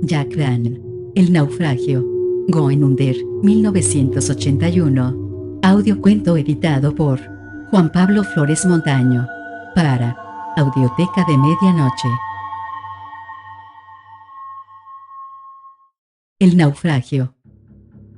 Jack Van. El naufragio. Going Under, 1981. Audiocuento editado por Juan Pablo Flores Montaño. Para Audioteca de Medianoche. El naufragio.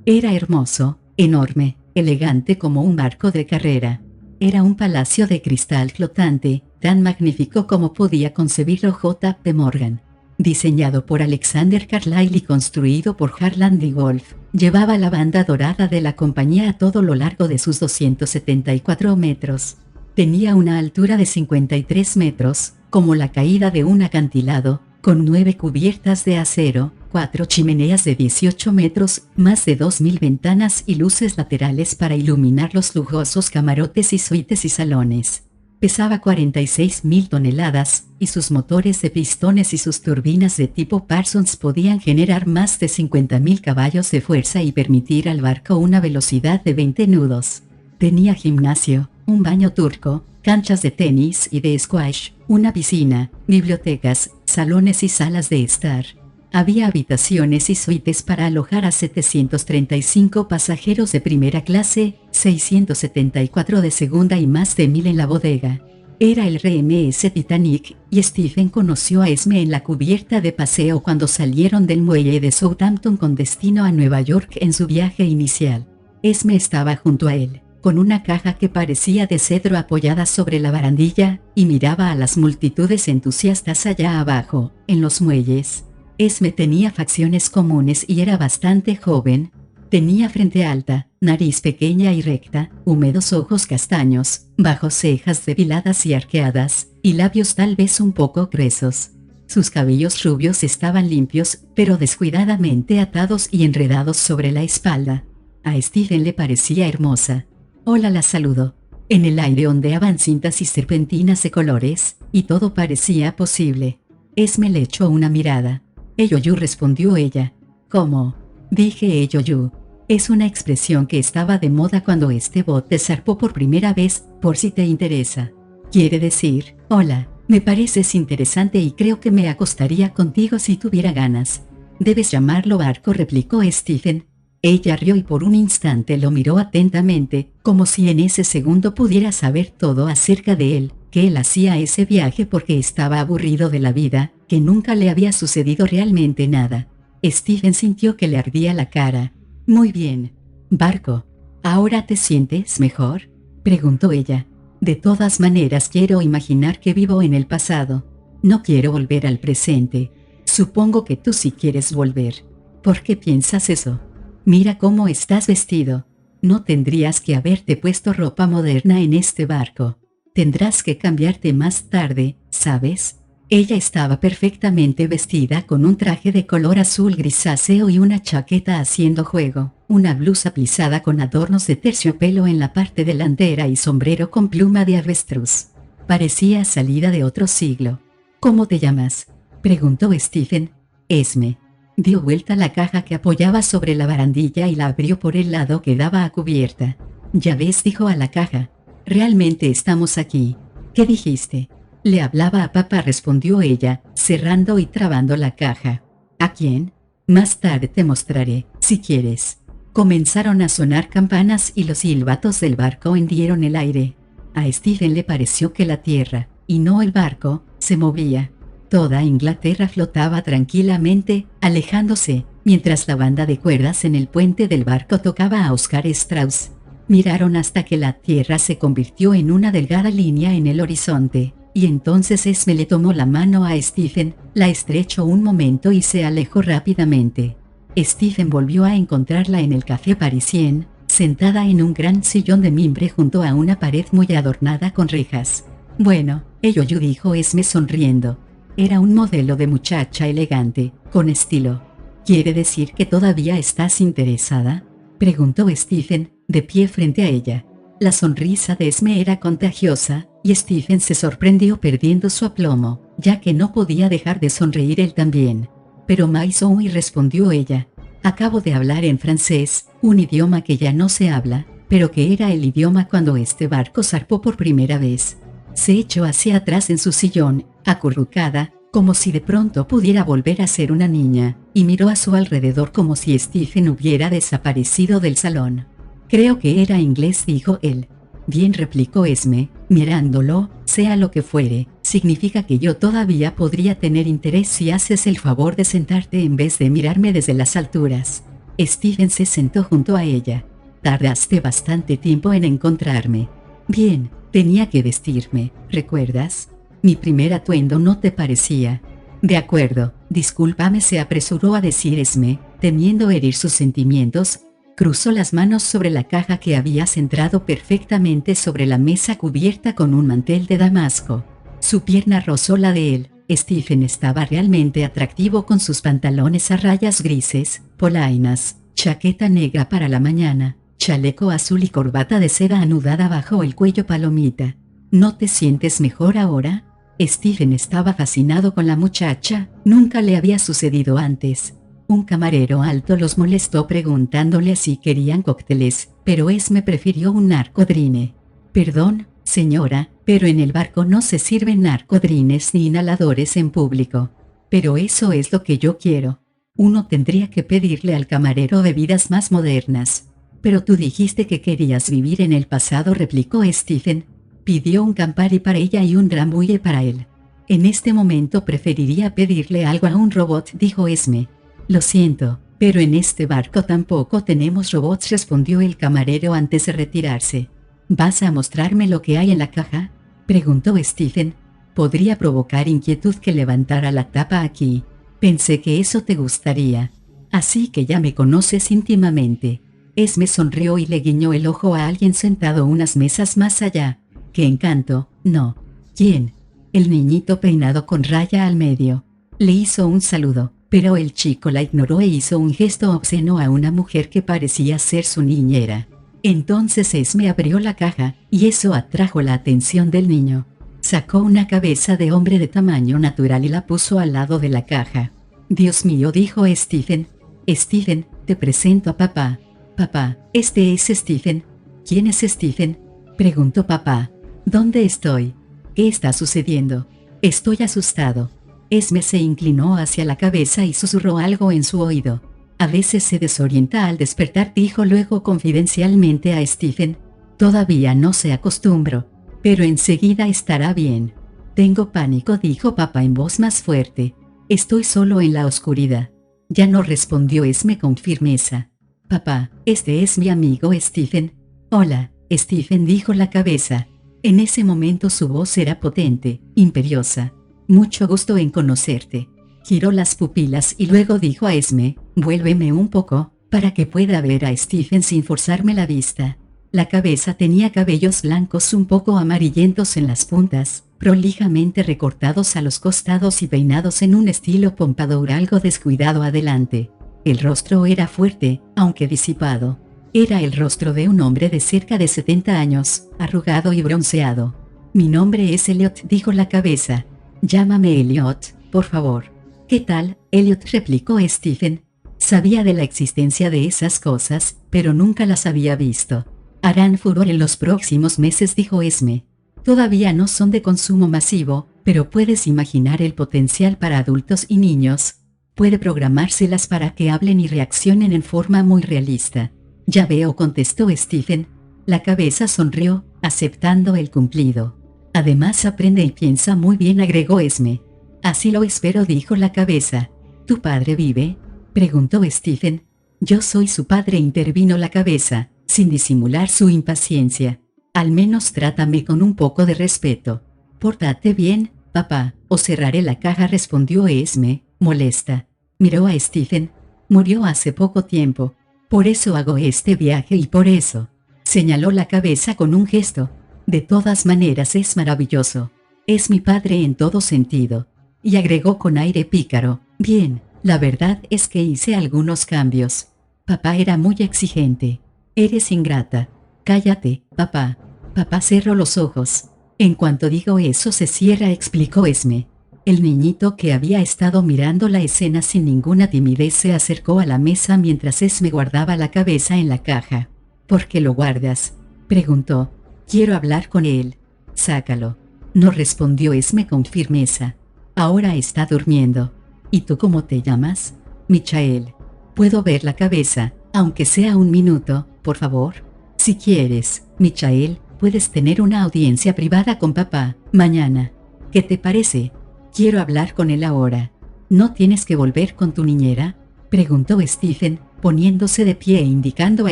Era hermoso, enorme, elegante como un barco de carrera. Era un palacio de cristal flotante, tan magnífico como podía concebirlo J. P. Morgan. Diseñado por Alexander Carlyle y construido por Harland de Wolff, llevaba la banda dorada de la compañía a todo lo largo de sus 274 metros. Tenía una altura de 53 metros, como la caída de un acantilado, con 9 cubiertas de acero, 4 chimeneas de 18 metros, más de 2.000 ventanas y luces laterales para iluminar los lujosos camarotes y suites y salones. Pesaba 46.000 toneladas, y sus motores de pistones y sus turbinas de tipo Parsons podían generar más de 50.000 caballos de fuerza y permitir al barco una velocidad de 20 nudos. Tenía gimnasio, un baño turco, canchas de tenis y de squash, una piscina, bibliotecas, salones y salas de estar. Había habitaciones y suites para alojar a 735 pasajeros de primera clase, 674 de segunda y más de 1.000 en la bodega. Era el RMS Titanic, y Stephen conoció a Esme en la cubierta de paseo cuando salieron del muelle de Southampton con destino a Nueva York en su viaje inicial. Esme estaba junto a él, con una caja que parecía de cedro apoyada sobre la barandilla, y miraba a las multitudes entusiastas allá abajo, en los muelles. Esme tenía facciones comunes y era bastante joven. Tenía frente alta, nariz pequeña y recta, húmedos ojos castaños, bajo cejas depiladas y arqueadas, y labios tal vez un poco gruesos. Sus cabellos rubios estaban limpios, pero descuidadamente atados y enredados sobre la espalda. A Stephen le parecía hermosa. Hola, la saludó. En el aire ondeaban cintas y serpentinas de colores, y todo parecía posible. Esme le echó una mirada. Eyoyu, respondió ella. ¿Cómo? Dije Eyoyu. Es una expresión que estaba de moda cuando este bote zarpó por primera vez, por si te interesa. Quiere decir, hola, me pareces interesante y creo que me acostaría contigo si tuviera ganas. Debes llamarlo barco, replicó Stephen. Ella rió y por un instante lo miró atentamente, como si en ese segundo pudiera saber todo acerca de él, que él hacía ese viaje porque estaba aburrido de la vida, que nunca le había sucedido realmente nada. Stephen sintió que le ardía la cara. Muy bien. Barco. ¿Ahora te sientes mejor?, preguntó ella. De todas maneras quiero imaginar que vivo en el pasado. No quiero volver al presente. Supongo que tú sí quieres volver. ¿Por qué piensas eso? Mira cómo estás vestido. No tendrías que haberte puesto ropa moderna en este barco. Tendrás que cambiarte más tarde, ¿sabes? Ella estaba perfectamente vestida con un traje de color azul grisáceo y una chaqueta haciendo juego, una blusa plisada con adornos de terciopelo en la parte delantera y sombrero con pluma de avestruz. Parecía salida de otro siglo. ¿Cómo te llamas?, preguntó Stephen. Esme. Dio vuelta la caja que apoyaba sobre la barandilla y la abrió por el lado que daba a cubierta. Ya ves, dijo a la caja. Realmente estamos aquí. ¿Qué dijiste? Le hablaba a papá, respondió ella, cerrando y trabando la caja. ¿A quién? Más tarde te mostraré, si quieres. Comenzaron a sonar campanas y los silbatos del barco hendieron el aire. A Stephen le pareció que la tierra, y no el barco, se movía. Toda Inglaterra flotaba tranquilamente, alejándose, mientras la banda de cuerdas en el puente del barco tocaba a Oscar Strauss. Miraron hasta que la tierra se convirtió en una delgada línea en el horizonte, y entonces Esme le tomó la mano a Stephen, la estrechó un momento y se alejó rápidamente. Stephen volvió a encontrarla en el Café Parisien, sentada en un gran sillón de mimbre junto a una pared muy adornada con rejas. Bueno, Eyoyu, dijo Esme sonriendo. Era un modelo de muchacha elegante, con estilo. ¿Quiere decir que todavía estás interesada?, preguntó Stephen, de pie frente a ella. La sonrisa de Esme era contagiosa, y Stephen se sorprendió perdiendo su aplomo, ya que no podía dejar de sonreír él también. Pero mais oui, respondió ella. Acabo de hablar en francés, un idioma que ya no se habla, pero que era el idioma cuando este barco zarpó por primera vez. Se echó hacia atrás en su sillón, acurrucada, como si de pronto pudiera volver a ser una niña, y miró a su alrededor como si Stephen hubiera desaparecido del salón. Creo que era inglés, dijo él. Bien, replicó Esme, mirándolo, sea lo que fuere, significa que yo todavía podría tener interés si haces el favor de sentarte en vez de mirarme desde las alturas. Stephen se sentó junto a ella. Tardaste bastante tiempo en encontrarme. Bien, tenía que vestirme, ¿recuerdas? Mi primer atuendo no te parecía. De acuerdo, discúlpame, se apresuró a decir Esme, temiendo herir sus sentimientos. Cruzó las manos sobre la caja que había centrado perfectamente sobre la mesa cubierta con un mantel de damasco. Su pierna rozó la de él. Stephen estaba realmente atractivo con sus pantalones a rayas grises, polainas, chaqueta negra para la mañana, chaleco azul y corbata de seda anudada bajo el cuello palomita. ¿No te sientes mejor ahora? Stephen estaba fascinado con la muchacha, nunca le había sucedido antes. Un camarero alto los molestó preguntándole si querían cócteles, pero Esme prefirió un narcodrine. Perdón, señora, pero en el barco no se sirven narcodrines ni inhaladores en público. Pero eso es lo que yo quiero. Uno tendría que pedirle al camarero bebidas más modernas. Pero tú dijiste que querías vivir en el pasado, replicó Stephen. Pidió un Campari para ella y un Drambuie para él. En este momento preferiría pedirle algo a un robot, dijo Esme. Lo siento, pero en este barco tampoco tenemos robots, respondió el camarero antes de retirarse. ¿Vas a mostrarme lo que hay en la caja?, preguntó Stephen. Podría provocar inquietud que levantara la tapa aquí. Pensé que eso te gustaría. Así que ya me conoces íntimamente. Esme sonrió y le guiñó el ojo a alguien sentado unas mesas más allá. ¡Qué encanto! No. ¿Quién? El niñito peinado con raya al medio. Le hizo un saludo, pero el chico la ignoró e hizo un gesto obsceno a una mujer que parecía ser su niñera. Entonces Esme abrió la caja, y eso atrajo la atención del niño. Sacó una cabeza de hombre de tamaño natural y la puso al lado de la caja. Dios mío, dijo Stephen. Stephen, te presento a papá. Papá, este es Stephen. ¿Quién es Stephen?, preguntó papá. ¿Dónde estoy? ¿Qué está sucediendo? Estoy asustado. Esme se inclinó hacia la cabeza y susurró algo en su oído. A veces se desorienta al despertar, dijo luego confidencialmente a Stephen. Todavía no se acostumbró, pero enseguida estará bien. Tengo pánico, dijo papá en voz más fuerte. Estoy solo en la oscuridad. Ya no, respondió Esme con firmeza. Papá, este es mi amigo Stephen. Hola, Stephen, dijo la cabeza. En ese momento su voz era potente, imperiosa. Mucho gusto en conocerte. Giró las pupilas y luego dijo a Esme, vuélveme un poco, para que pueda ver a Stephen sin forzarme la vista. La cabeza tenía cabellos blancos un poco amarillentos en las puntas, prolijamente recortados a los costados y peinados en un estilo pompadour algo descuidado adelante. El rostro era fuerte, aunque disipado. Era el rostro de un hombre de cerca de 70 años, arrugado y bronceado. Mi nombre es Elliot, dijo la cabeza. Llámame Elliot, por favor. ¿Qué tal, Elliot?, replicó Stephen. Sabía de la existencia de esas cosas, pero nunca las había visto. Harán furor en los próximos meses, dijo Esme. Todavía no son de consumo masivo, pero puedes imaginar el potencial para adultos y niños. Puede programárselas para que hablen y reaccionen en forma muy realista. Ya veo, contestó Stephen. La cabeza sonrió, aceptando el cumplido. Además aprende y piensa muy bien, agregó Esme. Así lo espero, dijo la cabeza. ¿Tu padre vive?, preguntó Stephen. Yo soy su padre, intervino la cabeza, sin disimular su impaciencia. Al menos trátame con un poco de respeto. Pórtate bien, papá, o cerraré la caja, respondió Esme, molesta. Miró a Stephen. Murió hace poco tiempo. Por eso hago este viaje y por eso. Señaló la cabeza con un gesto. De todas maneras es maravilloso. Es mi padre en todo sentido. Y agregó con aire pícaro. Bien, la verdad es que hice algunos cambios. Papá era muy exigente. Eres ingrata. Cállate, papá. Papá cerró los ojos. En cuanto digo eso se cierra, explicó Esme. El niñito, que había estado mirando la escena sin ninguna timidez, se acercó a la mesa mientras Esme guardaba la cabeza en la caja. ¿Por qué lo guardas?, preguntó. Quiero hablar con él. Sácalo. No, respondió Esme con firmeza. Ahora está durmiendo. ¿Y tú cómo te llamas? Michael. ¿Puedo ver la cabeza, aunque sea un minuto, por favor? Si quieres, Michael, puedes tener una audiencia privada con papá, mañana. ¿Qué te parece? Quiero hablar con él ahora. ¿No tienes que volver con tu niñera?, preguntó Stephen, poniéndose de pie e indicando a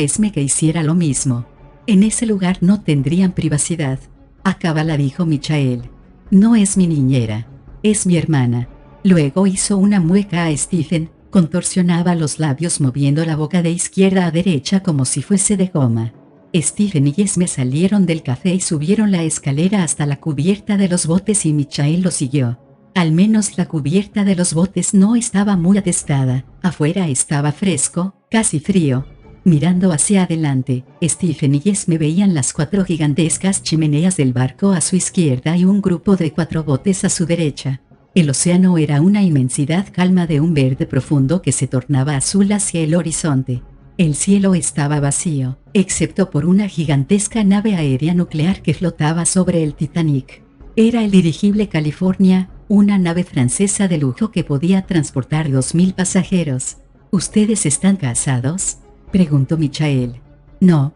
Esme que hiciera lo mismo. En ese lugar no tendrían privacidad. Acábala, dijo Michael. No es mi niñera. Es mi hermana. Luego hizo una mueca a Stephen, contorsionaba los labios moviendo la boca de izquierda a derecha como si fuese de goma. Stephen y Esme salieron del café y subieron la escalera hasta la cubierta de los botes y Michael lo siguió. Al menos la cubierta de los botes no estaba muy atestada, afuera estaba fresco, casi frío. Mirando hacia adelante, Stephen y Esme veían las 4 gigantescas chimeneas del barco a su izquierda y un grupo de 4 botes a su derecha. El océano era una inmensidad calma de un verde profundo que se tornaba azul hacia el horizonte. El cielo estaba vacío, excepto por una gigantesca nave aérea nuclear que flotaba sobre el Titanic. Era el dirigible California, una nave francesa de lujo que podía transportar 2000 pasajeros. ¿Ustedes están casados?, preguntó Michael. No,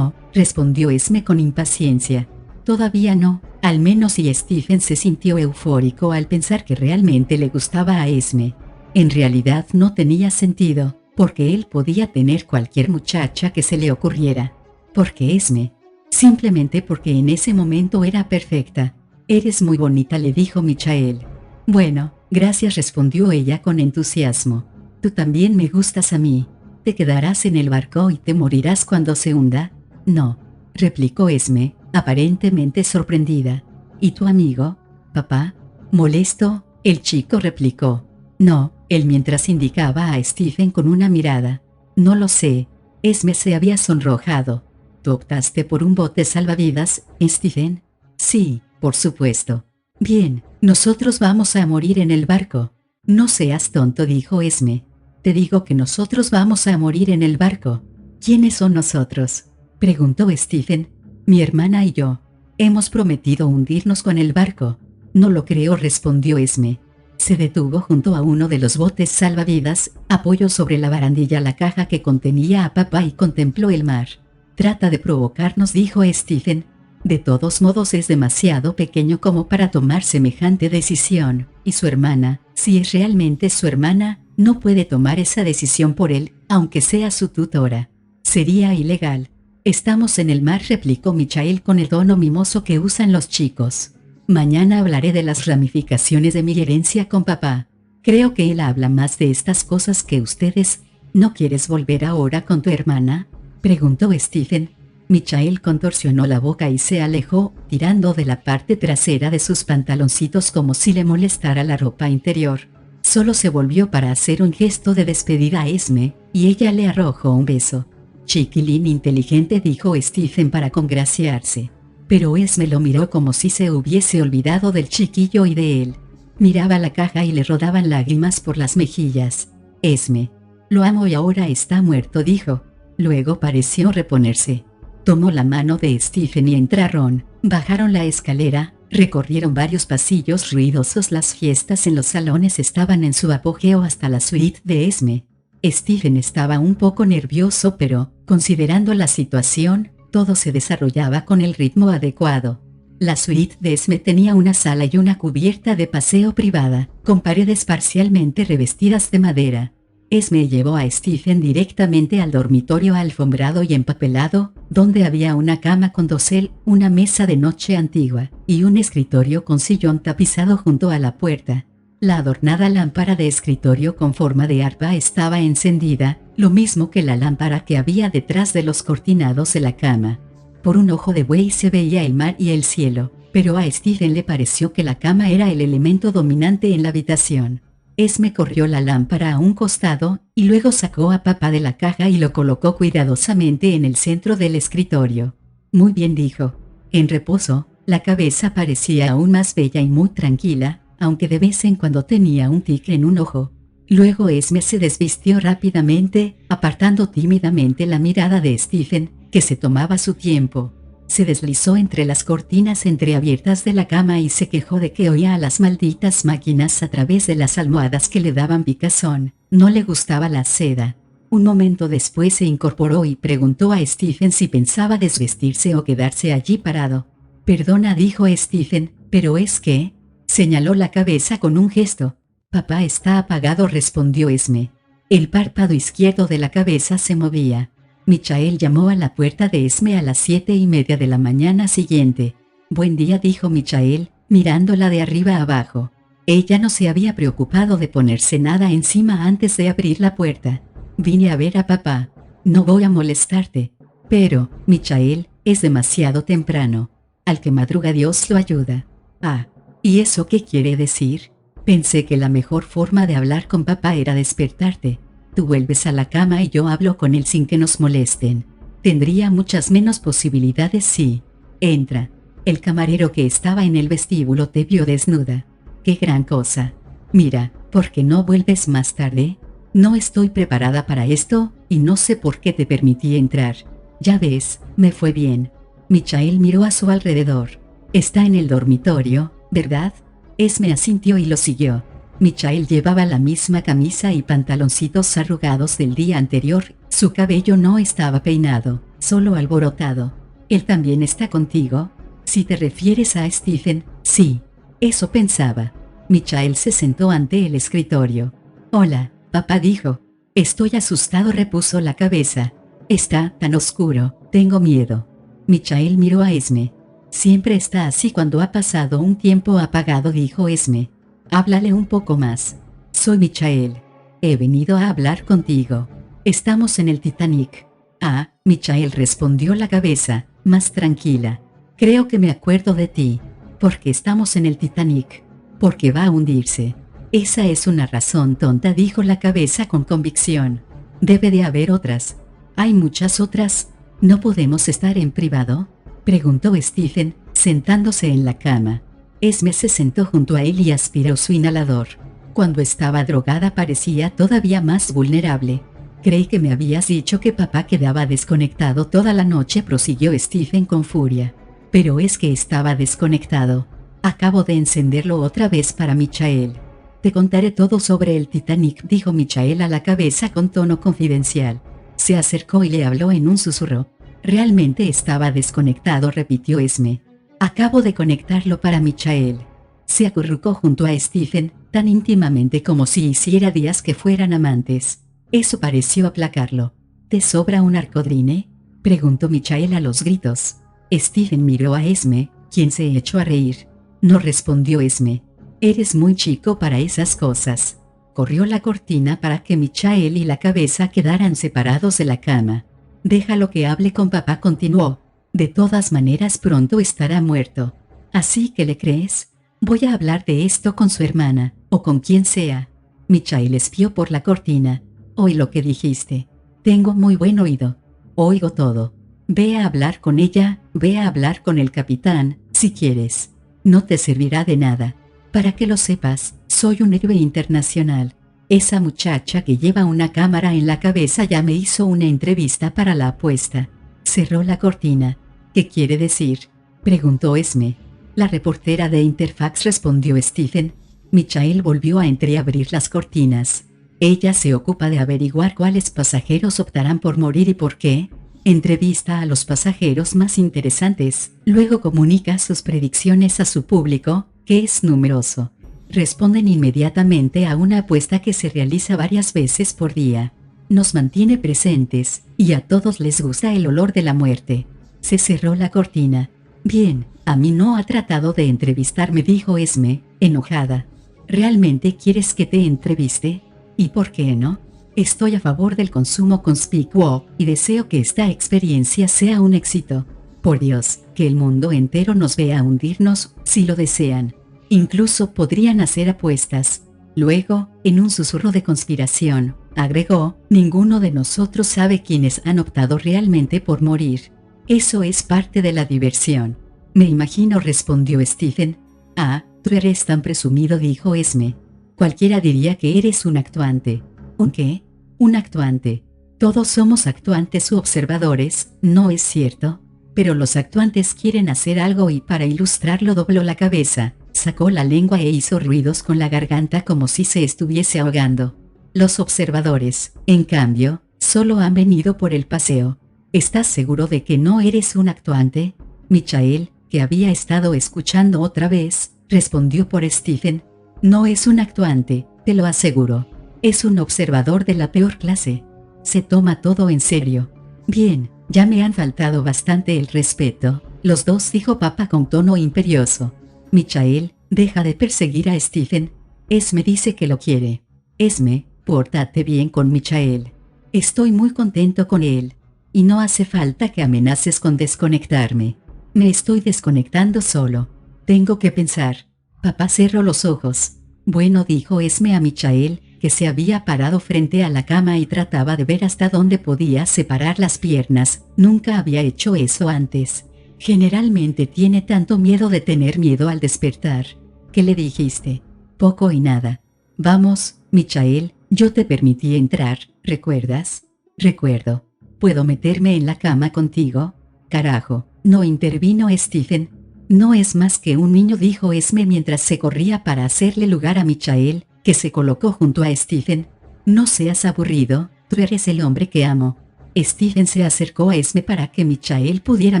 respondió Esme con impaciencia. Todavía no, al menos, y Stephen se sintió eufórico al pensar que realmente le gustaba a Esme. En realidad no tenía sentido, porque él podía tener cualquier muchacha que se le ocurriera. ¿Por qué Esme? Simplemente porque en ese momento era perfecta. Eres muy bonita, le dijo Michael. Bueno, gracias, respondió ella con entusiasmo. Tú también me gustas a mí. ¿Te quedarás en el barco y te morirás cuando se hunda? No, replicó Esme, aparentemente sorprendida. ¿Y tu amigo, papá? Molesto, el chico replicó. No, él, mientras indicaba a Stephen con una mirada. No lo sé. Esme se había sonrojado. ¿Tú optaste por un bote salvavidas, Stephen? Sí, por supuesto. Bien, nosotros vamos a morir en el barco. No seas tonto, dijo Esme. Te digo que nosotros vamos a morir en el barco. ¿Quiénes son nosotros?, preguntó Stephen. Mi hermana y yo. Hemos prometido hundirnos con el barco. No lo creo, respondió Esme. Se detuvo junto a uno de los botes salvavidas, apoyó sobre la barandilla la caja que contenía a papá y contempló el mar. Trata de provocarnos, dijo Stephen. De todos modos es demasiado pequeño como para tomar semejante decisión, y su hermana, si es realmente su hermana, no puede tomar esa decisión por él, aunque sea su tutora. Sería ilegal. Estamos en el mar, replicó Michael con el tono mimoso que usan los chicos. Mañana hablaré de las ramificaciones de mi herencia con papá. Creo que él habla más de estas cosas que ustedes. ¿No quieres volver ahora con tu hermana?, preguntó Stephen. Michael contorsionó la boca y se alejó, tirando de la parte trasera de sus pantaloncitos como si le molestara la ropa interior. Solo se volvió para hacer un gesto de despedida a Esme, y ella le arrojó un beso. Chiquilín inteligente, dijo Stephen para congraciarse. Pero Esme lo miró como si se hubiese olvidado del chiquillo y de él. Miraba la caja y le rodaban lágrimas por las mejillas. Esme. Lo amo y ahora está muerto, dijo. Luego pareció reponerse. Tomó la mano de Stephen y entraron, bajaron la escalera, recorrieron varios pasillos ruidosos. Las fiestas en los salones estaban en su apogeo hasta la suite de Esme. Stephen estaba un poco nervioso, pero, considerando la situación, todo se desarrollaba con el ritmo adecuado. La suite de Esme tenía una sala y una cubierta de paseo privada, con paredes parcialmente revestidas de madera. Esme llevó a Stephen directamente al dormitorio alfombrado y empapelado, donde había una cama con dosel, una mesa de noche antigua, y un escritorio con sillón tapizado junto a la puerta. La adornada lámpara de escritorio con forma de arpa estaba encendida, lo mismo que la lámpara que había detrás de los cortinados de la cama. Por un ojo de buey se veía el mar y el cielo, pero a Stephen le pareció que la cama era el elemento dominante en la habitación. Esme corrió la lámpara a un costado, y luego sacó a papá de la caja y lo colocó cuidadosamente en el centro del escritorio. Muy bien, dijo. En reposo, la cabeza parecía aún más bella y muy tranquila, aunque de vez en cuando tenía un tic en un ojo. Luego Esme se desvistió rápidamente, apartando tímidamente la mirada de Stephen, que se tomaba su tiempo. Se deslizó entre las cortinas entreabiertas de la cama y se quejó de que oía a las malditas máquinas a través de las almohadas que le daban picazón. No le gustaba la seda. Un momento después se incorporó y preguntó a Stephen si pensaba desvestirse o quedarse allí parado. «Perdona», dijo Stephen, «pero es que…», señaló la cabeza con un gesto. «Papá está apagado», respondió Esme. El párpado izquierdo de la cabeza se movía. Michael llamó a la puerta de Esme a las 7:30 de la mañana siguiente. «Buen día», dijo Michael, mirándola de arriba abajo. Ella no se había preocupado de ponerse nada encima antes de abrir la puerta. «Vine a ver a papá. No voy a molestarte». «Pero, Michael, es demasiado temprano. Al que madruga Dios lo ayuda». «Ah, ¿y eso qué quiere decir?» «Pensé que la mejor forma de hablar con papá era despertarte. Tú vuelves a la cama y yo hablo con él sin que nos molesten. Tendría muchas menos posibilidades si…». «Entra». El camarero que estaba en el vestíbulo te vio desnuda. «Qué gran cosa. Mira, ¿por qué no vuelves más tarde?» «No estoy preparada para esto, y no sé por qué te permití entrar. Ya ves, me fue bien». Michael miró a su alrededor. «Está en el dormitorio, ¿verdad?». Esme asintió y lo siguió. Michael llevaba la misma camisa y pantaloncitos arrugados del día anterior. Su cabello no estaba peinado, solo alborotado. «¿Él también está contigo?». «Si te refieres a Stephen, sí». Eso pensaba. Michael se sentó ante el escritorio. «Hola, papá», dijo. «Estoy asustado», repuso la cabeza. «Está tan oscuro, tengo miedo». Michael miró a Esme. «Siempre está así cuando ha pasado un tiempo apagado», dijo Esme. «Háblale un poco más». «Soy Michael. He venido a hablar contigo. Estamos en el Titanic». «Ah», Michael respondió la cabeza, más tranquila. «Creo que me acuerdo de ti». «¿Por qué estamos en el Titanic?» «Porque va a hundirse». «Esa es una razón tonta», dijo la cabeza con convicción. «Debe de haber otras». «Hay muchas otras. ¿No podemos estar en privado?», preguntó Stephen, sentándose en la cama. Esme se sentó junto a él y aspiró su inhalador. «Cuando estaba drogada parecía todavía más vulnerable». «Creí que me habías dicho que papá quedaba desconectado toda la noche», prosiguió Stephen con furia. «Pero es que estaba desconectado. Acabo de encenderlo otra vez para Michael». «Te contaré todo sobre el Titanic», dijo Michael a la cabeza con tono confidencial. Se acercó y le habló en un susurro. «Realmente estaba desconectado», repitió Esme. «Acabo de conectarlo para Michael». Se acurrucó junto a Stephen, tan íntimamente como si hiciera días que fueran amantes. Eso pareció aplacarlo. «¿Te sobra un arcodrine?», preguntó Michael a los gritos. Stephen miró a Esme, quien se echó a reír. «No», respondió Esme. «Eres muy chico para esas cosas». Corrió la cortina para que Michael y la cabeza quedaran separados de la cama. «Déjalo que hable con papá», continuó. «De todas maneras pronto estará muerto. ¿Así que le crees? Voy a hablar de esto con su hermana, o con quien sea». Michael espió por la cortina. «Oí lo que dijiste. Tengo muy buen oído. Oigo todo. Ve a hablar con ella, ve a hablar con el capitán, si quieres. No te servirá de nada. Para que lo sepas, soy un héroe internacional. Esa muchacha que lleva una cámara en la cabeza ya me hizo una entrevista para la apuesta». Cerró la cortina. «¿Qué quiere decir?», preguntó Esme. «La reportera de Interfax», respondió Stephen. Michael volvió a entreabrir las cortinas. «Ella se ocupa de averiguar cuáles pasajeros optarán por morir y por qué. Entrevista a los pasajeros más interesantes, luego comunica sus predicciones a su público, que es numeroso. Responden inmediatamente a una apuesta que se realiza varias veces por día. Nos mantiene presentes, y a todos les gusta el olor de la muerte». Se cerró la cortina. «Bien, a mí no ha tratado de entrevistarme», dijo Esme, enojada. «¿Realmente quieres que te entreviste? ¿Y por qué no? Estoy a favor del consumo conspicuo, y deseo que esta experiencia sea un éxito. Por Dios, que el mundo entero nos vea hundirnos, si lo desean. Incluso podrían hacer apuestas». Luego, en un susurro de conspiración, agregó: «Ninguno de nosotros sabe quiénes han optado realmente por morir. Eso es parte de la diversión». «Me imagino», respondió Stephen. «Ah, tú eres tan presumido», dijo Esme. «Cualquiera diría que eres un actuante». ¿Un qué?». «Un actuante. Todos somos actuantes u observadores, ¿no es cierto?». Pero los actuantes quieren hacer algo y para ilustrarlo dobló la cabeza, sacó la lengua e hizo ruidos con la garganta como si se estuviese ahogando. Los observadores, en cambio, solo han venido por el paseo. ¿Estás seguro de que no eres un actuante? Michael, que había estado escuchando otra vez, respondió por Stephen. No es un actuante, te lo aseguro. Es un observador de la peor clase. Se toma todo en serio. Bien, ya me han faltado bastante el respeto, los dos, dijo papá con tono imperioso. Michael, deja de perseguir a Stephen. Esme dice que lo quiere. Esme, pórtate bien con Michael. Estoy muy contento con él. Y no hace falta que amenaces con desconectarme. Me estoy desconectando solo. Tengo que pensar. Papá cerró los ojos. Bueno, dijo Esme a Michael, que se había parado frente a la cama y trataba de ver hasta dónde podía separar las piernas. Nunca había hecho eso antes. Generalmente tiene tanto miedo de tener miedo al despertar. ¿Qué le dijiste? Poco y nada. Vamos, Michael, yo te permití entrar, ¿recuerdas? Recuerdo. ¿Puedo meterme en la cama contigo? Carajo, no intervino Stephen. No es más que un niño, dijo Esme mientras se corría para hacerle lugar a Michael, que se colocó junto a Stephen. No seas aburrido, tú eres el hombre que amo. Stephen se acercó a Esme para que Michael pudiera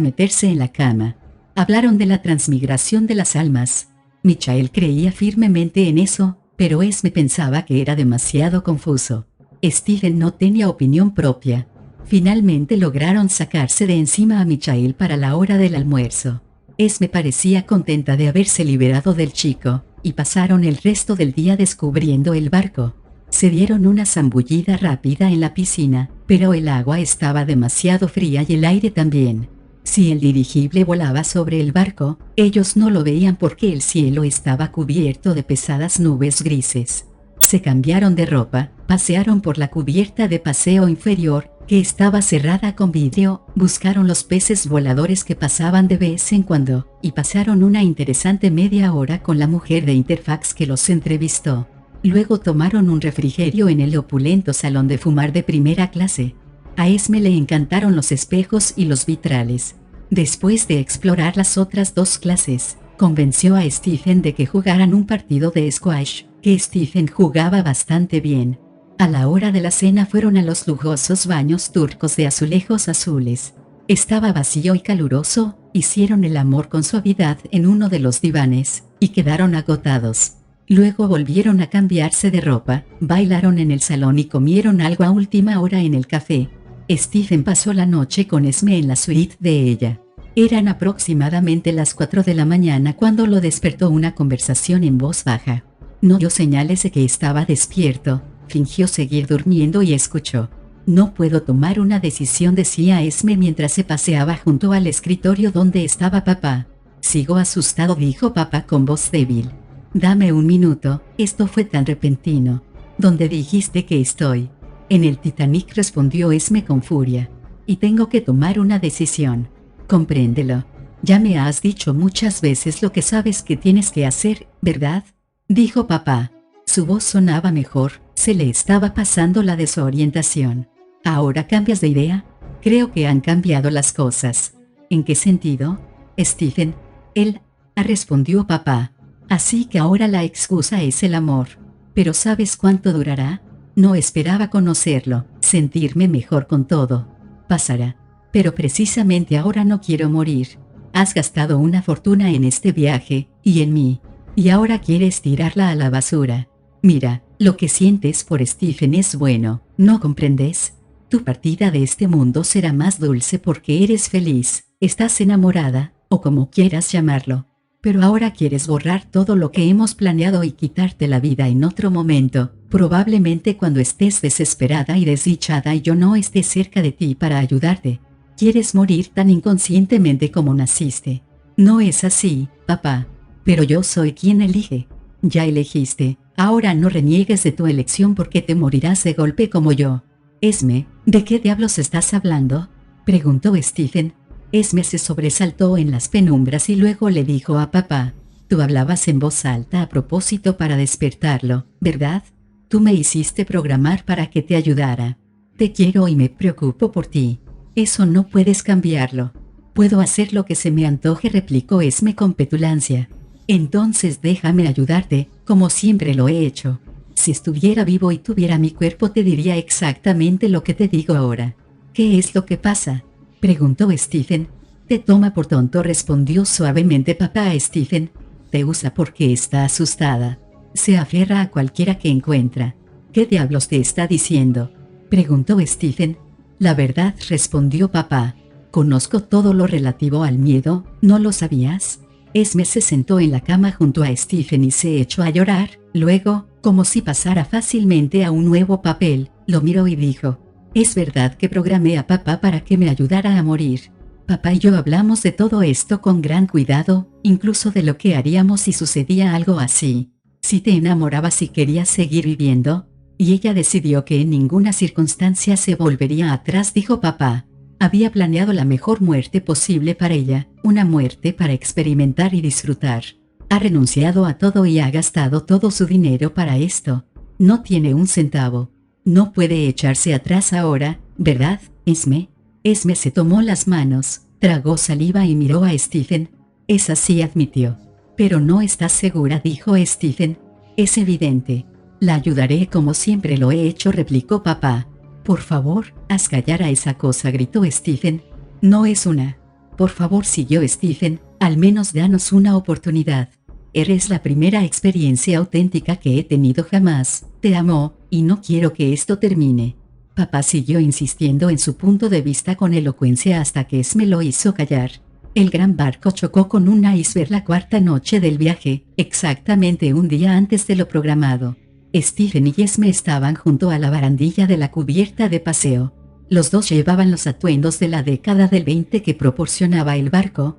meterse en la cama. Hablaron de la transmigración de las almas. Michael creía firmemente en eso, pero Esme pensaba que era demasiado confuso. Stephen no tenía opinión propia. Finalmente lograron sacarse de encima a Michael para la hora del almuerzo. Esme parecía contenta de haberse liberado del chico, y pasaron el resto del día descubriendo el barco. Se dieron una zambullida rápida en la piscina, pero el agua estaba demasiado fría y el aire también. Si el dirigible volaba sobre el barco, ellos no lo veían porque el cielo estaba cubierto de pesadas nubes grises. Se cambiaron de ropa, pasearon por la cubierta de paseo inferior, que estaba cerrada con vidrio, buscaron los peces voladores que pasaban de vez en cuando, y pasaron una interesante media hora con la mujer de Interfax que los entrevistó. Luego tomaron un refrigerio en el opulento salón de fumar de primera clase. A Esme le encantaron los espejos y los vitrales. Después de explorar las otras dos clases, convenció a Stephen de que jugaran un partido de squash, que Stephen jugaba bastante bien. A la hora de la cena fueron a los lujosos baños turcos de azulejos azules. Estaba vacío y caluroso, hicieron el amor con suavidad en uno de los divanes, y quedaron agotados. Luego volvieron a cambiarse de ropa, bailaron en el salón y comieron algo a última hora en el café. Stephen pasó la noche con Esme en la suite de ella. Eran aproximadamente las 4 de la mañana cuando lo despertó una conversación en voz baja. No dio señales de que estaba despierto, fingió seguir durmiendo y escuchó. No puedo tomar una decisión, decía Esme mientras se paseaba junto al escritorio donde estaba papá. Sigo asustado, dijo papá con voz débil. Dame un minuto, esto fue tan repentino. ¿Dónde dijiste que estoy? En el Titanic, respondió Esme con furia. Y tengo que tomar una decisión. Compréndelo. Ya me has dicho muchas veces lo que sabes que tienes que hacer, ¿verdad? Dijo papá. Su voz sonaba mejor, se le estaba pasando la desorientación. ¿Ahora cambias de idea? Creo que han cambiado las cosas. ¿En qué sentido? Stephen. Él, respondió papá. Así que ahora la excusa es el amor. ¿Pero sabes cuánto durará? No esperaba conocerlo, sentirme mejor con todo. Pasará. Pero precisamente ahora no quiero morir. Has gastado una fortuna en este viaje, y en mí. Y ahora quieres tirarla a la basura. Mira, lo que sientes por Stephen es bueno, ¿no comprendes? Tu partida de este mundo será más dulce porque eres feliz, estás enamorada, o como quieras llamarlo. Pero ahora quieres borrar todo lo que hemos planeado y quitarte la vida en otro momento, probablemente cuando estés desesperada y desdichada y yo no esté cerca de ti para ayudarte. Quieres morir tan inconscientemente como naciste. No es así, papá. Pero yo soy quien elige. Ya elegiste, ahora no reniegues de tu elección porque te morirás de golpe como yo. Esme, ¿de qué diablos estás hablando? Preguntó Stephen. Esme se sobresaltó en las penumbras y luego le dijo a papá. Tú hablabas en voz alta a propósito para despertarlo, ¿verdad? Tú me hiciste programar para que te ayudara. Te quiero y me preocupo por ti. Eso no puedes cambiarlo. Puedo hacer lo que se me antoje, replicó Esme con petulancia. Entonces déjame ayudarte, como siempre lo he hecho. Si estuviera vivo y tuviera mi cuerpo te diría exactamente lo que te digo ahora. ¿Qué es lo que pasa?, preguntó Stephen. Te toma por tonto, respondió suavemente papá a Stephen. Te usa porque está asustada. Se aferra a cualquiera que encuentra. ¿Qué diablos te está diciendo?, preguntó Stephen. La verdad, respondió papá. Conozco todo lo relativo al miedo, ¿no lo sabías? Esme se sentó en la cama junto a Stephen y se echó a llorar. Luego, como si pasara fácilmente a un nuevo papel, lo miró y dijo: es verdad que programé a papá para que me ayudara a morir. Papá y yo hablamos de todo esto con gran cuidado, incluso de lo que haríamos si sucedía algo así. Si te enamorabas y querías seguir viviendo. Y ella decidió que en ninguna circunstancia se volvería atrás, dijo papá. Había planeado la mejor muerte posible para ella, una muerte para experimentar y disfrutar. Ha renunciado a todo y ha gastado todo su dinero para esto. No tiene un centavo. No puede echarse atrás ahora, ¿verdad, Esme? Esme se tomó las manos, tragó saliva y miró a Stephen. Es así, admitió. Pero no estás segura, dijo Stephen. Es evidente. La ayudaré como siempre lo he hecho, replicó papá. Por favor, haz callar a esa cosa, gritó Stephen. No es una. Por favor, siguió Stephen, al menos danos una oportunidad. Eres la primera experiencia auténtica que he tenido jamás. Te amo, y no quiero que esto termine. Papá siguió insistiendo en su punto de vista con elocuencia hasta que Esme lo hizo callar. El gran barco chocó con un iceberg la cuarta noche del viaje, exactamente un día antes de lo programado. Stephen y Esme estaban junto a la barandilla de la cubierta de paseo. Los dos llevaban los atuendos de la década del 20 que proporcionaba el barco,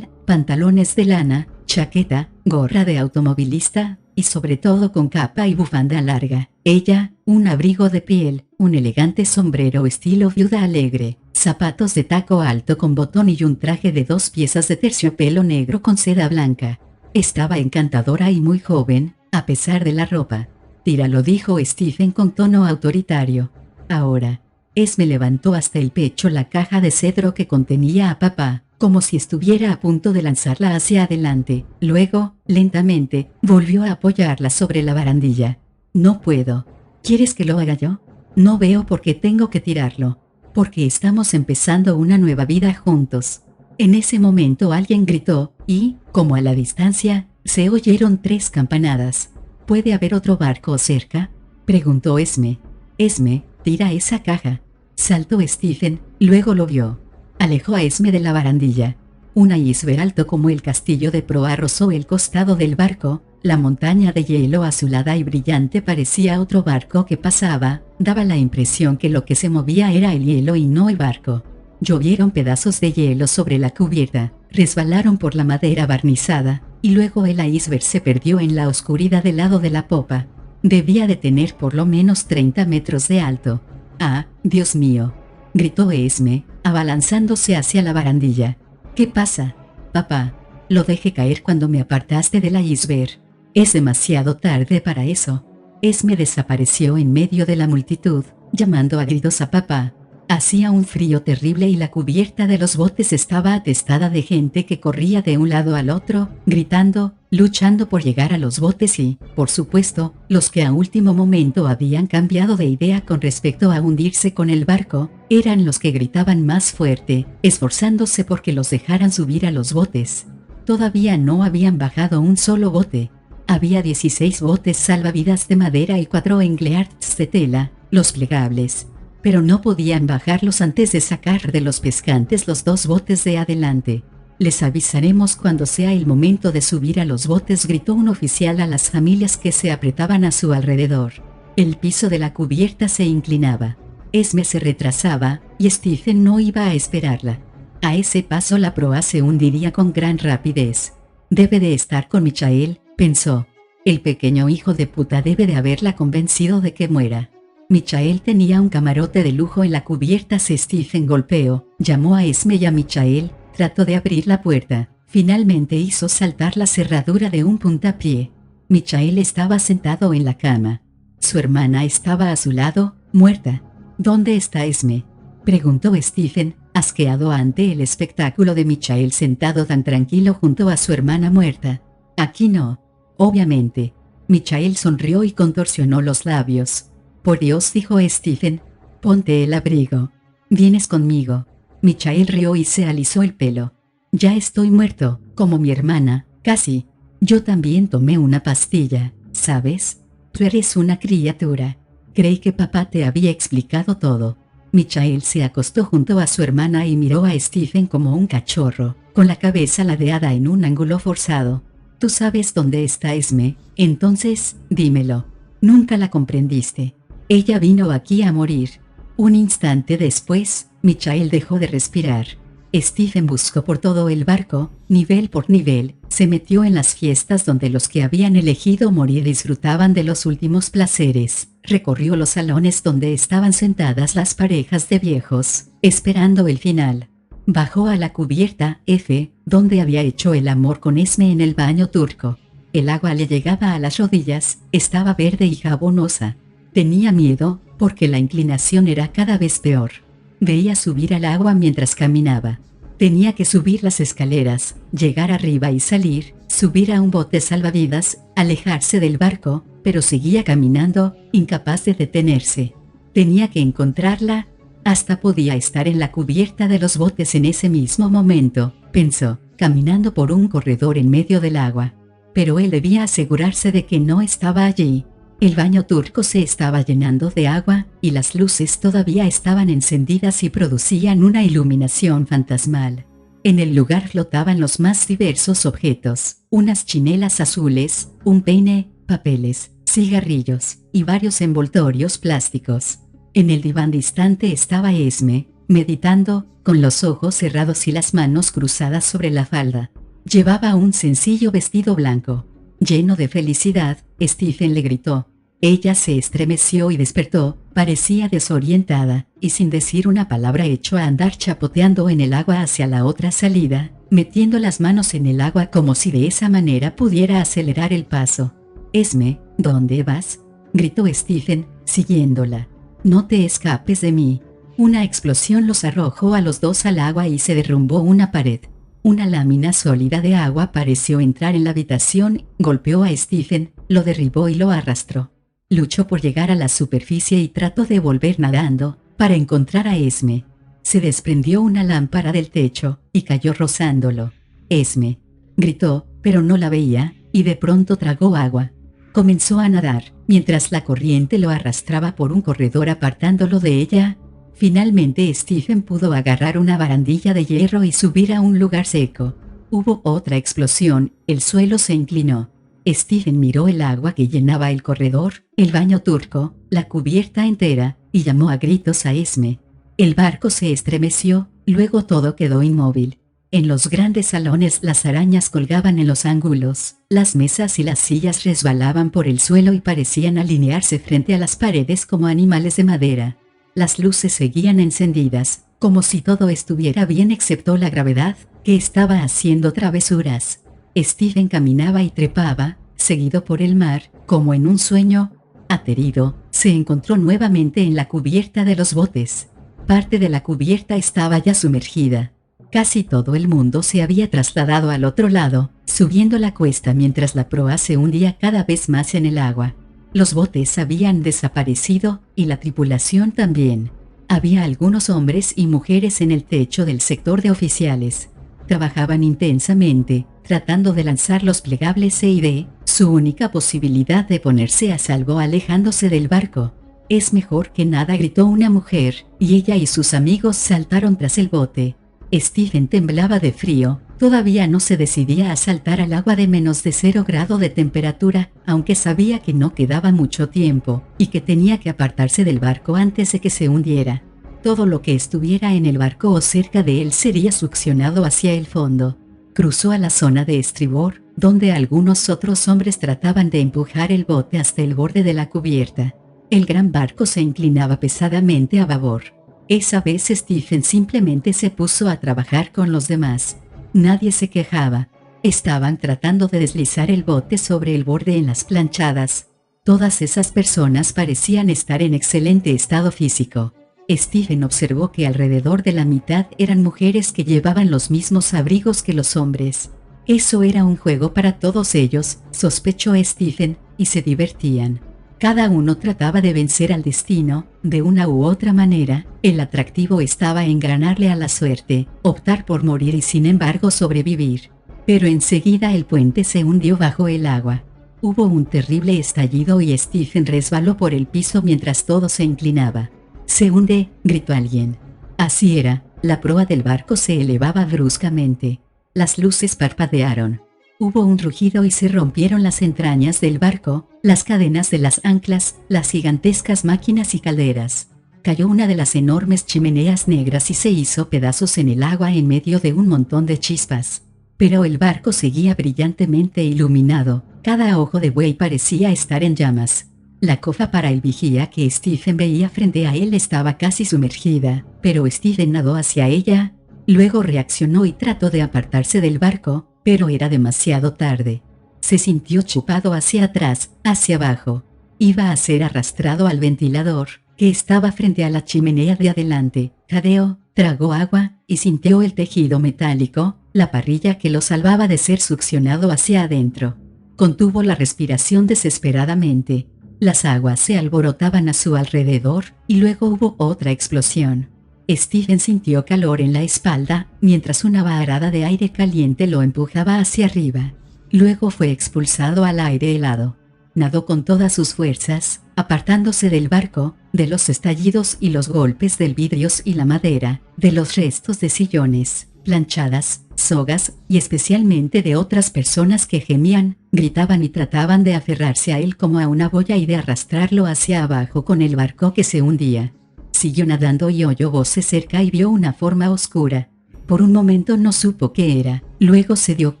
pantalones de lana, chaqueta, gorra de automovilista, y sobre todo con capa y bufanda larga. Ella, un abrigo de piel, un elegante sombrero estilo viuda alegre, zapatos de taco alto con botón y un traje de 2 piezas de terciopelo negro con seda blanca. Estaba encantadora y muy joven, a pesar de la ropa. Tíralo, dijo Stephen con tono autoritario. Ahora. Esme levantó hasta el pecho la caja de cedro que contenía a papá, como si estuviera a punto de lanzarla hacia adelante. Luego, lentamente, volvió a apoyarla sobre la barandilla. No puedo. ¿Quieres que lo haga yo? No veo por qué tengo que tirarlo. Porque estamos empezando una nueva vida juntos. En ese momento alguien gritó, y, como a la distancia, se oyeron 3 campanadas. ¿Puede haber otro barco cerca?, preguntó Esme. Esme, tira esa caja. Saltó Stephen, luego lo vio. Alejó a Esme de la barandilla. Un iceberg alto como el castillo de proa rozó el costado del barco. La montaña de hielo azulada y brillante parecía otro barco que pasaba. Daba la impresión que lo que se movía era el hielo y no el barco. Llovieron pedazos de hielo sobre la cubierta, resbalaron por la madera barnizada, y luego el iceberg se perdió en la oscuridad del lado de la popa. Debía de tener por lo menos 30 metros de alto. ¡Ah, Dios mío!, gritó Esme, abalanzándose hacia la barandilla. ¿Qué pasa, papá? Lo dejé caer cuando me apartaste del iceberg. Es demasiado tarde para eso. Esme desapareció en medio de la multitud, llamando a gritos a papá. Hacía un frío terrible y la cubierta de los botes estaba atestada de gente que corría de un lado al otro, gritando, luchando por llegar a los botes y, por supuesto, los que a último momento habían cambiado de idea con respecto a hundirse con el barco, eran los que gritaban más fuerte, esforzándose por que los dejaran subir a los botes. Todavía no habían bajado un solo bote. Había 16 botes salvavidas de madera y 4 englearts de tela, los plegables. Pero no podían bajarlos antes de sacar de los pescantes los 2 botes de adelante. Les avisaremos cuando sea el momento de subir a los botes, gritó un oficial a las familias que se apretaban a su alrededor. El piso de la cubierta se inclinaba. Esme se retrasaba, y Stephen no iba a esperarla. A ese paso la proa se hundiría con gran rapidez. Debe de estar con Michael, pensó. El pequeño hijo de puta debe de haberla convencido de que muera. Michael tenía un camarote de lujo en la cubierta. Stephen golpeó, llamó a Esme y a Michael, trató de abrir la puerta. Finalmente hizo saltar la cerradura de un puntapié. Michael estaba sentado en la cama. Su hermana estaba a su lado, muerta. ¿Dónde está Esme?, preguntó Stephen, asqueado ante el espectáculo de Michael sentado tan tranquilo junto a su hermana muerta. Aquí no. Obviamente. Michael sonrió y contorsionó los labios. Por Dios, dijo Stephen. Ponte el abrigo. ¿Vienes conmigo? Michael rió y se alisó el pelo. Ya estoy muerto, como mi hermana, casi. Yo también tomé una pastilla, ¿sabes? Tú eres una criatura. Creí que papá te había explicado todo. Michael se acostó junto a su hermana y miró a Stephen como un cachorro, con la cabeza ladeada en un ángulo forzado. Tú sabes dónde está Esme, entonces, dímelo. Nunca la comprendiste. Ella vino aquí a morir. Un instante después, Michael dejó de respirar. Stephen buscó por todo el barco, nivel por nivel, se metió en las fiestas donde los que habían elegido morir disfrutaban de los últimos placeres, recorrió los salones donde estaban sentadas las parejas de viejos, esperando el final. Bajó a la cubierta F, donde había hecho el amor con Esme en el baño turco. El agua le llegaba a las rodillas, estaba verde y jabonosa. Tenía miedo, porque la inclinación era cada vez peor. Veía subir al agua mientras caminaba. Tenía que subir las escaleras, llegar arriba y salir, subir a un bote salvavidas, alejarse del barco, pero seguía caminando, incapaz de detenerse. Tenía que encontrarla. Hasta podía estar en la cubierta de los botes en ese mismo momento, pensó, caminando por un corredor en medio del agua. Pero él debía asegurarse de que no estaba allí. El baño turco se estaba llenando de agua, y las luces todavía estaban encendidas y producían una iluminación fantasmal. En el lugar flotaban los más diversos objetos, unas chinelas azules, un peine, papeles, cigarrillos, y varios envoltorios plásticos. En el diván distante estaba Esme, meditando, con los ojos cerrados y las manos cruzadas sobre la falda. Llevaba un sencillo vestido blanco. Lleno de felicidad, Stephen le gritó. Ella se estremeció y despertó, parecía desorientada, y sin decir una palabra echó a andar chapoteando en el agua hacia la otra salida, metiendo las manos en el agua como si de esa manera pudiera acelerar el paso. Esme, ¿dónde vas? Gritó Stephen, siguiéndola. No te escapes de mí. Una explosión los arrojó a los dos al agua y se derrumbó una pared. Una lámina sólida de agua pareció entrar en la habitación, golpeó a Stephen, lo derribó y lo arrastró. Luchó por llegar a la superficie y trató de volver nadando, para encontrar a Esme. Se desprendió una lámpara del techo, y cayó rozándolo. Esme. Gritó, pero no la veía, y de pronto tragó agua. Comenzó a nadar, mientras la corriente lo arrastraba por un corredor apartándolo de ella. Finalmente Stephen pudo agarrar una barandilla de hierro y subir a un lugar seco. Hubo otra explosión, el suelo se inclinó. Stephen miró el agua que llenaba el corredor, el baño turco, la cubierta entera, y llamó a gritos a Esme. El barco se estremeció, luego todo quedó inmóvil. En los grandes salones las arañas colgaban en los ángulos, las mesas y las sillas resbalaban por el suelo y parecían alinearse frente a las paredes como animales de madera. Las luces seguían encendidas, como si todo estuviera bien excepto la gravedad, que estaba haciendo travesuras. Stephen caminaba y trepaba, seguido por el mar, como en un sueño. Aterido, se encontró nuevamente en la cubierta de los botes. Parte de la cubierta estaba ya sumergida. Casi todo el mundo se había trasladado al otro lado, subiendo la cuesta mientras la proa se hundía cada vez más en el agua. Los botes habían desaparecido, y la tripulación también. Había algunos hombres y mujeres en el techo del sector de oficiales. Trabajaban intensamente, tratando de lanzar los plegables C&D, su única posibilidad de ponerse a salvo alejándose del barco. Es mejor que nada, gritó una mujer, y ella y sus amigos saltaron tras el bote. Stephen temblaba de frío, todavía no se decidía a saltar al agua de menos de 0 grado de temperatura, aunque sabía que no quedaba mucho tiempo, y que tenía que apartarse del barco antes de que se hundiera. Todo lo que estuviera en el barco o cerca de él sería succionado hacia el fondo. Cruzó a la zona de estribor, donde algunos otros hombres trataban de empujar el bote hasta el borde de la cubierta. El gran barco se inclinaba pesadamente a babor. Esa vez Stephen simplemente se puso a trabajar con los demás. Nadie se quejaba. Estaban tratando de deslizar el bote sobre el borde en las planchadas. Todas esas personas parecían estar en excelente estado físico. Stephen observó que alrededor de la mitad eran mujeres que llevaban los mismos abrigos que los hombres. Eso era un juego para todos ellos, sospechó Stephen, y se divertían. Cada uno trataba de vencer al destino, de una u otra manera. El atractivo estaba en ganarle a la suerte, optar por morir y sin embargo sobrevivir. Pero enseguida el puente se hundió bajo el agua. Hubo un terrible estallido y Stephen resbaló por el piso mientras todo se inclinaba. «Se hunde», gritó alguien. Así era, la proa del barco se elevaba bruscamente. Las luces parpadearon. Hubo un rugido y se rompieron las entrañas del barco, las cadenas de las anclas, las gigantescas máquinas y calderas. Cayó una de las enormes chimeneas negras y se hizo pedazos en el agua en medio de un montón de chispas. Pero el barco seguía brillantemente iluminado, cada ojo de buey parecía estar en llamas. La cofa para el vigía que Stephen veía frente a él estaba casi sumergida, pero Stephen nadó hacia ella. Luego reaccionó y trató de apartarse del barco, pero era demasiado tarde. Se sintió chupado hacia atrás, hacia abajo. Iba a ser arrastrado al ventilador, que estaba frente a la chimenea de adelante. Jadeó, tragó agua, y sintió el tejido metálico, la parrilla que lo salvaba de ser succionado hacia adentro. Contuvo la respiración desesperadamente. Las aguas se alborotaban a su alrededor, y luego hubo otra explosión. Stephen sintió calor en la espalda, mientras una vaharada de aire caliente lo empujaba hacia arriba. Luego fue expulsado al aire helado. Nadó con todas sus fuerzas, apartándose del barco, de los estallidos y los golpes del vidrios y la madera, de los restos de sillones, planchadas, sogas, y especialmente de otras personas que gemían, gritaban y trataban de aferrarse a él como a una boya y de arrastrarlo hacia abajo con el barco que se hundía. Siguió nadando y oyó voces cerca y vio una forma oscura. Por un momento no supo qué era, luego se dio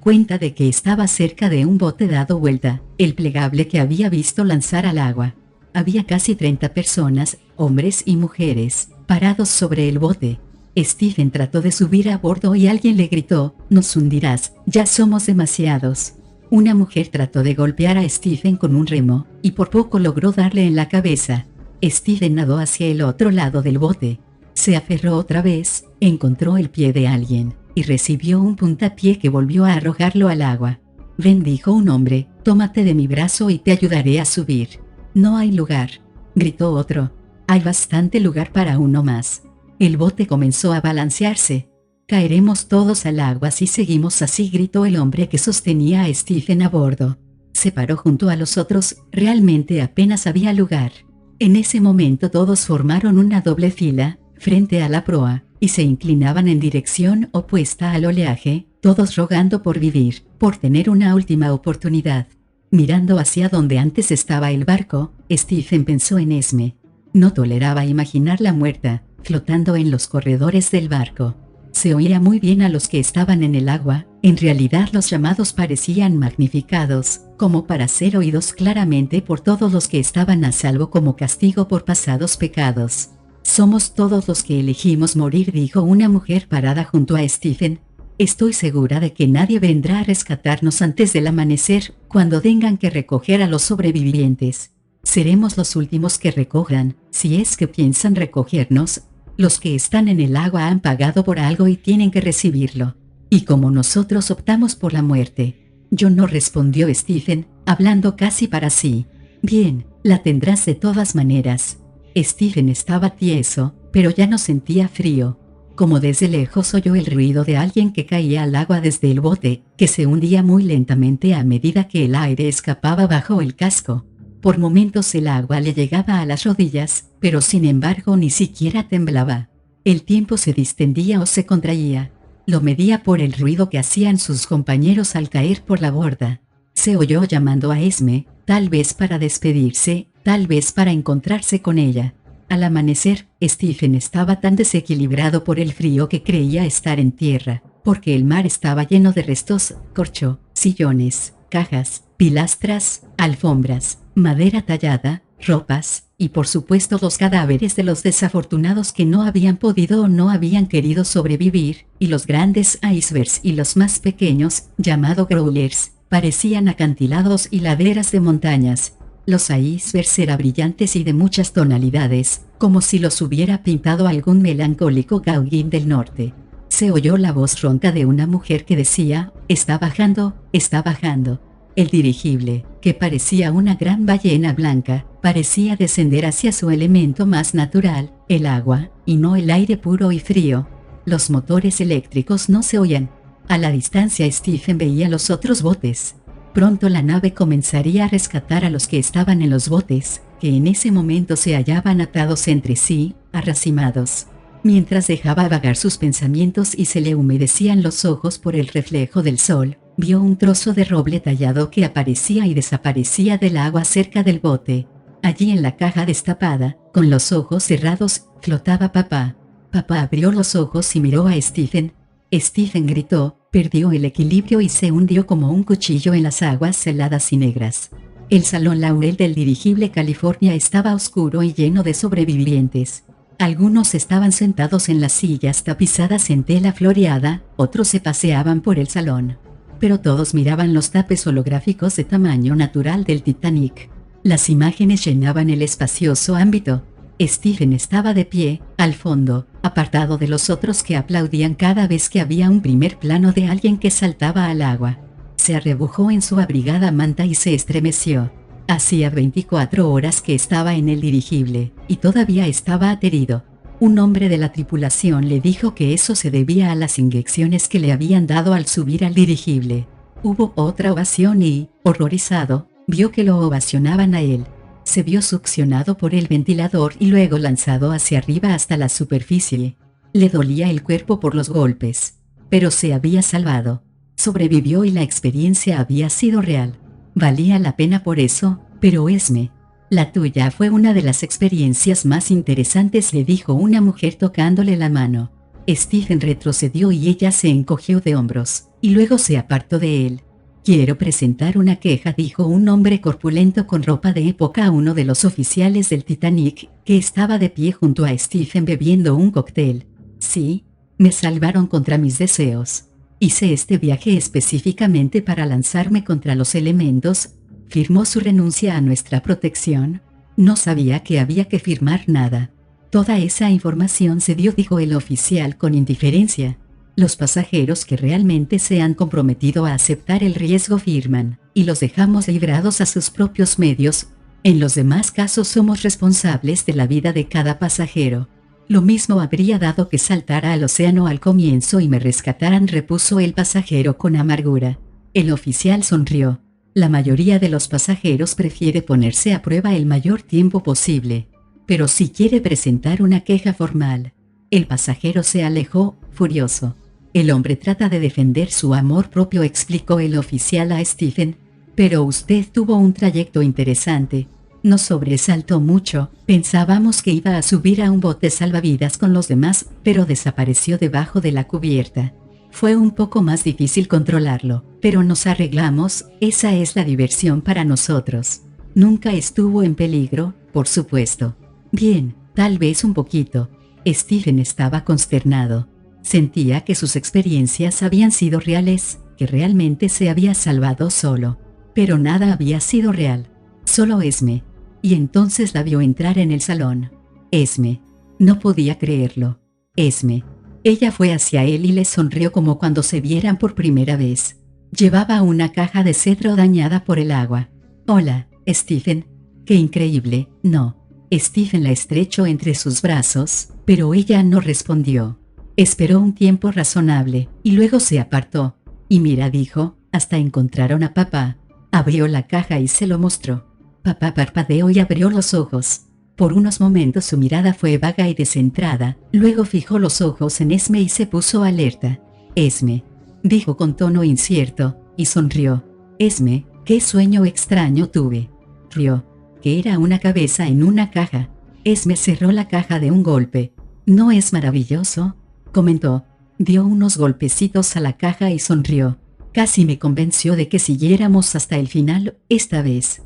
cuenta de que estaba cerca de un bote dado vuelta, el plegable que había visto lanzar al agua. Había casi 30 personas, hombres y mujeres, parados sobre el bote. Stephen trató de subir a bordo y alguien le gritó: «Nos hundirás, ya somos demasiados». Una mujer trató de golpear a Stephen con un remo, y por poco logró darle en la cabeza. Stephen nadó hacia el otro lado del bote. Se aferró otra vez, encontró el pie de alguien, y recibió un puntapié que volvió a arrojarlo al agua. «Ven», dijo un hombre, «tómate de mi brazo y te ayudaré a subir». «No hay lugar», gritó otro. «Hay bastante lugar para uno más». El bote comenzó a balancearse. «Caeremos todos al agua si seguimos así», gritó el hombre que sostenía a Stephen a bordo. Se paró junto a los otros, realmente apenas había lugar. En ese momento todos formaron una doble fila, frente a la proa, y se inclinaban en dirección opuesta al oleaje, todos rogando por vivir, por tener una última oportunidad. Mirando hacia donde antes estaba el barco, Stephen pensó en Esme. No toleraba imaginarla muerta, flotando en los corredores del barco. Se oía muy bien a los que estaban en el agua, en realidad los llamados parecían magnificados, como para ser oídos claramente por todos los que estaban a salvo como castigo por pasados pecados. «Somos todos los que elegimos morir», dijo una mujer parada junto a Stephen. «Estoy segura de que nadie vendrá a rescatarnos antes del amanecer, cuando tengan que recoger a los sobrevivientes. Seremos los últimos que recojan, si es que piensan recogernos. Los que están en el agua han pagado por algo y tienen que recibirlo. Y como nosotros optamos por la muerte». «Yo no», respondió Stephen, hablando casi para sí. «Bien, la tendrás de todas maneras». Stephen estaba tieso, pero ya no sentía frío. Como desde lejos oyó el ruido de alguien que caía al agua desde el bote, que se hundía muy lentamente a medida que el aire escapaba bajo el casco. Por momentos el agua le llegaba a las rodillas, pero sin embargo ni siquiera temblaba. El tiempo se distendía o se contraía. Lo medía por el ruido que hacían sus compañeros al caer por la borda. Se oyó llamando a Esme, tal vez para despedirse, tal vez para encontrarse con ella. Al amanecer, Stephen estaba tan desequilibrado por el frío que creía estar en tierra, porque el mar estaba lleno de restos, corcho, sillones, cajas, pilastras, alfombras, madera tallada, ropas, y por supuesto los cadáveres de los desafortunados que no habían podido o no habían querido sobrevivir, y los grandes icebergs y los más pequeños, llamados growlers, parecían acantilados y laderas de montañas. Los icebergs eran brillantes y de muchas tonalidades, como si los hubiera pintado algún melancólico Gauguin del norte. Se oyó la voz ronca de una mujer que decía, está bajando, está bajando. El dirigible, que parecía una gran ballena blanca, parecía descender hacia su elemento más natural, el agua, y no el aire puro y frío. Los motores eléctricos no se oían. A la distancia Stephen veía los otros botes. Pronto la nave comenzaría a rescatar a los que estaban en los botes, que en ese momento se hallaban atados entre sí, arracimados. Mientras dejaba vagar sus pensamientos y se le humedecían los ojos por el reflejo del sol, vio un trozo de roble tallado que aparecía y desaparecía del agua cerca del bote. Allí en la caja destapada, con los ojos cerrados, flotaba papá. Papá abrió los ojos y miró a Stephen. Stephen gritó, perdió el equilibrio y se hundió como un cuchillo en las aguas heladas y negras. El salón Laurel del dirigible California estaba oscuro y lleno de sobrevivientes. Algunos estaban sentados en las sillas tapizadas en tela floreada, otros se paseaban por el salón. Pero todos miraban los tapes holográficos de tamaño natural del Titanic. Las imágenes llenaban el espacioso ámbito. Stephen estaba de pie, al fondo, apartado de los otros que aplaudían cada vez que había un primer plano de alguien que saltaba al agua. Se arrebujó en su abrigada manta y se estremeció. Hacía 24 horas que estaba en el dirigible, y todavía estaba aterido. Un hombre de la tripulación le dijo que eso se debía a las inyecciones que le habían dado al subir al dirigible. Hubo otra ovación y, horrorizado, vio que lo ovacionaban a él. Se vio succionado por el ventilador y luego lanzado hacia arriba hasta la superficie. Le dolía el cuerpo por los golpes, pero se había salvado. Sobrevivió y la experiencia había sido real. Valía la pena por eso, pero Esme, la tuya fue una de las experiencias más interesantes, le dijo una mujer tocándole la mano. Stephen retrocedió y ella se encogió de hombros, y luego se apartó de él. Quiero presentar una queja, dijo un hombre corpulento con ropa de época a uno de los oficiales del Titanic, que estaba de pie junto a Stephen bebiendo un cóctel. Sí, me salvaron contra mis deseos. Hice este viaje específicamente para lanzarme contra los elementos. ¿Firmó su renuncia a nuestra protección? No sabía que había que firmar nada. Toda esa información se dio, dijo el oficial con indiferencia. Los pasajeros que realmente se han comprometido a aceptar el riesgo firman, y los dejamos librados a sus propios medios. En los demás casos somos responsables de la vida de cada pasajero. Lo mismo habría dado que saltara al océano al comienzo y me rescataran, repuso el pasajero con amargura. El oficial sonrió. La mayoría de los pasajeros prefiere ponerse a prueba el mayor tiempo posible. Pero si quiere presentar una queja formal. El pasajero se alejó, furioso. El hombre trata de defender su amor propio, explicó el oficial a Stephen. Pero usted tuvo un trayecto interesante. Nos sobresaltó mucho, pensábamos que iba a subir a un bote salvavidas con los demás, pero desapareció debajo de la cubierta. Fue un poco más difícil controlarlo, pero nos arreglamos, esa es la diversión para nosotros. Nunca estuvo en peligro, por supuesto. Bien, tal vez un poquito. Stephen estaba consternado. Sentía que sus experiencias habían sido reales, que realmente se había salvado solo. Pero nada había sido real. Solo Esme. Y entonces la vio entrar en el salón. Esme. No podía creerlo. Esme. Ella fue hacia él y le sonrió como cuando se vieran por primera vez. Llevaba una caja de cedro dañada por el agua. Hola, Stephen. Qué increíble, ¿no? Stephen la estrechó entre sus brazos, pero ella no respondió. Esperó un tiempo razonable, y luego se apartó. Y mira, dijo, hasta encontraron a papá. Abrió la caja y se lo mostró. Papá parpadeó y abrió los ojos. Por unos momentos su mirada fue vaga y descentrada, luego fijó los ojos en Esme y se puso alerta. Esme, dijo con tono incierto, y sonrió. Esme, qué sueño extraño tuve. Rió. Que era una cabeza en una caja. Esme cerró la caja de un golpe. ¿No es maravilloso?, comentó. Dio unos golpecitos a la caja y sonrió. Casi me convenció de que siguiéramos hasta el final, esta vez.